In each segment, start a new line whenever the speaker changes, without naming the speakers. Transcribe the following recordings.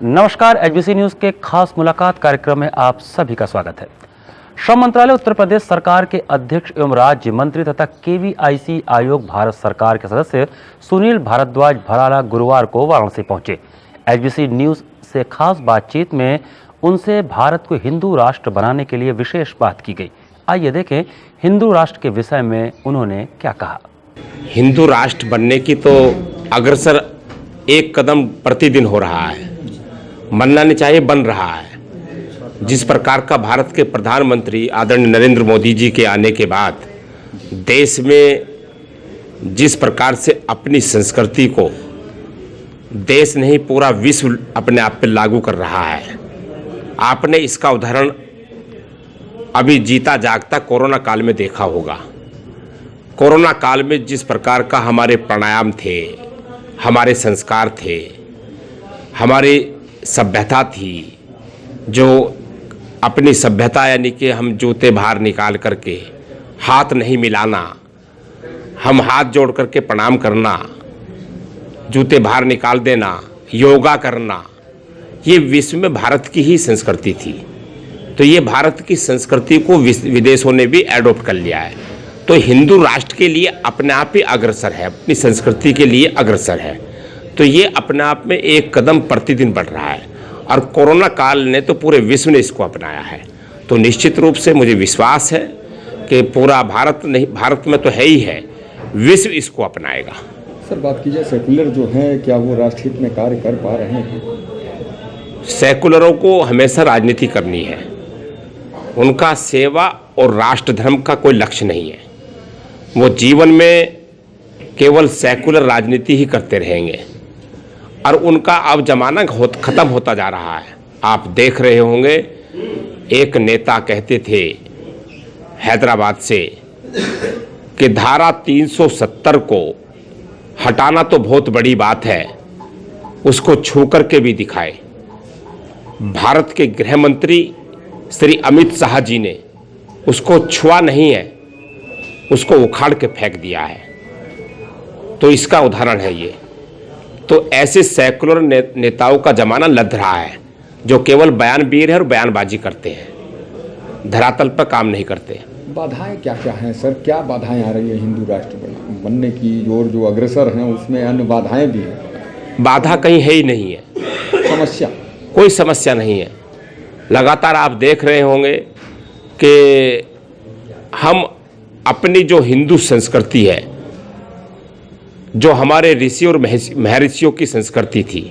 नमस्कार, HBC news के खास मुलाकात कार्यक्रम में आप सभी का स्वागत है। श्रम मंत्रालय उत्तर प्रदेश सरकार के अध्यक्ष एवं राज्य मंत्री तथा केवीआईसी आयोग भारत सरकार के सदस्य सुनील भारद्वाज भराला गुरुवार को वाराणसी पहुंचे। एचबीसी न्यूज से खास बातचीत में उनसे भारत को हिंदू राष्ट्र बनाने के लिए विशेष बात की गई। आइए देखें हिंदू राष्ट्र के विषय में उन्होंने क्या कहा।
हिंदू राष्ट्र बनने की तो अग्रसर एक कदम प्रतिदिन हो रहा है, बनना नहीं चाहिए, बन रहा है। जिस प्रकार का भारत के प्रधानमंत्री आदरणीय नरेंद्र मोदी जी के आने के बाद देश में जिस प्रकार से अपनी संस्कृति को देश नहीं पूरा विश्व अपने आप पे लागू कर रहा है, आपने इसका उदाहरण अभी जीता जागता कोरोना काल में देखा होगा। कोरोना काल में जिस प्रकार का हमारे प्राणायाम थे, हमारे संस्कार थे, हमारी सभ्यता थी, जो अपनी सभ्यता यानी कि हम जूते बाहर निकाल करके हाथ नहीं मिलाना, हम हाथ जोड़ करके प्रणाम करना, जूते बाहर निकाल देना, योगा करना, ये विश्व में भारत की ही संस्कृति थी। तो ये भारत की संस्कृति को विदेशों ने भी एडॉप्ट कर लिया है। तो हिंदू राष्ट्र के लिए अपने आप ही अग्रसर है, अपनी संस्कृति के लिए अग्रसर है। तो ये अपने आप में एक कदम प्रतिदिन बढ़ रहा है और कोरोना काल ने तो पूरे विश्व ने इसको अपनाया है। तो निश्चित रूप से मुझे विश्वास है कि पूरा भारत नहीं, भारत में तो है ही है, विश्व इसको अपनाएगा।
सर, बात की जाए सेकुलर जो हैं, क्या वो राष्ट्रहित में कार्य कर पा रहे हैं?
सेकुलरों को हमेशा राजनीति करनी है, उनका सेवा और राष्ट्र धर्म का कोई लक्ष्य नहीं है। वो जीवन में केवल सेकुलर राजनीति ही करते रहेंगे और उनका अब जमाना खत्म होता जा रहा है। आप देख रहे होंगे, एक नेता कहते थे हैदराबाद से कि धारा 370 को हटाना तो बहुत बड़ी बात है, उसको छू करके भी दिखाए। भारत के गृह मंत्री श्री अमित शाह जी ने उसको छुआ नहीं है, उसको उखाड़ के फेंक दिया है। तो इसका उदाहरण है ये। तो ऐसे सेकुलर नेताओं का जमाना लद रहा है, जो केवल बयानवीर है और बयानबाजी करते हैं, धरातल पर काम नहीं करते।
बाधाएं क्या क्या हैं सर? क्या बाधाएं आ रही है हिंदू राष्ट्र बनने की ओर? जो अग्रसर हैं उसमें अन्य बाधाएं भी हैं।
बाधा कहीं है ही नहीं है,
समस्या
कोई समस्या नहीं है। लगातार आप देख रहे होंगे कि हम अपनी जो हिंदू संस्कृति है, जो हमारे ऋषि और महर्षियों की संस्कृति थी,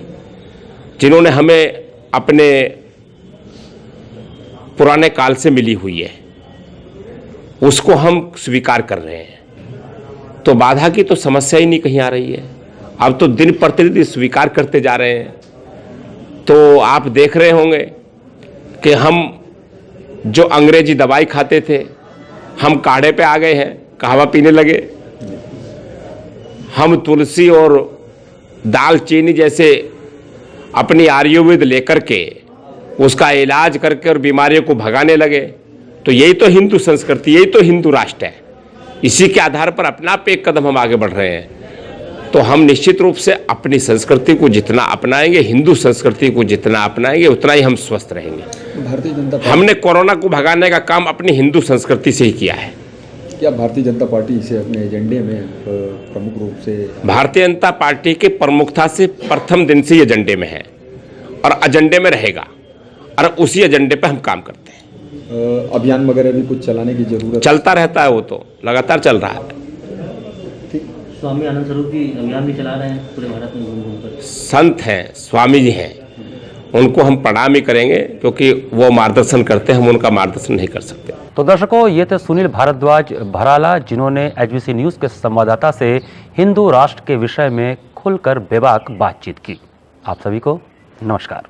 जिन्होंने हमें अपने पुराने काल से मिली हुई है, उसको हम स्वीकार कर रहे हैं। तो बाधा की तो समस्या ही नहीं कहीं आ रही है। अब तो दिन प्रतिदिन स्वीकार करते जा रहे हैं। तो आप देख रहे होंगे कि हम जो अंग्रेजी दवाई खाते थे, हम काढ़े पे आ गए हैं, कहवा पीने लगे। हम तुलसी और दालचीनी जैसे अपनी आयुर्वेद लेकर के उसका इलाज करके और बीमारियों को भगाने लगे। तो यही तो हिंदू संस्कृति, यही तो हिंदू राष्ट्र है। इसी के आधार पर अपना पे एक कदम हम आगे बढ़ रहे हैं। तो हम निश्चित रूप से अपनी संस्कृति को जितना अपनाएंगे, हिंदू संस्कृति को जितना अपनाएंगे, उतना ही हम स्वस्थ रहेंगे।
भारतीय जनता पार्टी,
हमने कोरोना को भगाने का काम अपनी हिंदू संस्कृति से ही किया है।
क्या भारतीय जनता पार्टी इसे अपने एजेंडे में प्रमुख रूप से?
भारतीय जनता पार्टी के प्रमुखता से प्रथम दिन से ये एजेंडे में है और एजेंडे में रहेगा और उसी एजेंडे पे हम काम करते हैं।
अभियान वगैरह भी कुछ चलाने की जरूरत?
चलता रहता है, वो तो लगातार चल रहा है।
स्वामी आनंद स्वरूप जी अभियान भी चला रहे हैं पूरे भारत में घूम कर।
संत हैं, स्वामी जी हैं, उनको हम प्रणाम ही करेंगे क्योंकि वो मार्गदर्शन करते हैं, हम उनका मार्गदर्शन नहीं कर सकते।
तो दर्शकों, ये थे सुनील भारद्वाज भराला, जिन्होंने एचबीसी न्यूज के संवाददाता से हिंदू राष्ट्र के विषय में खुलकर बेबाक बातचीत की। आप सभी को नमस्कार।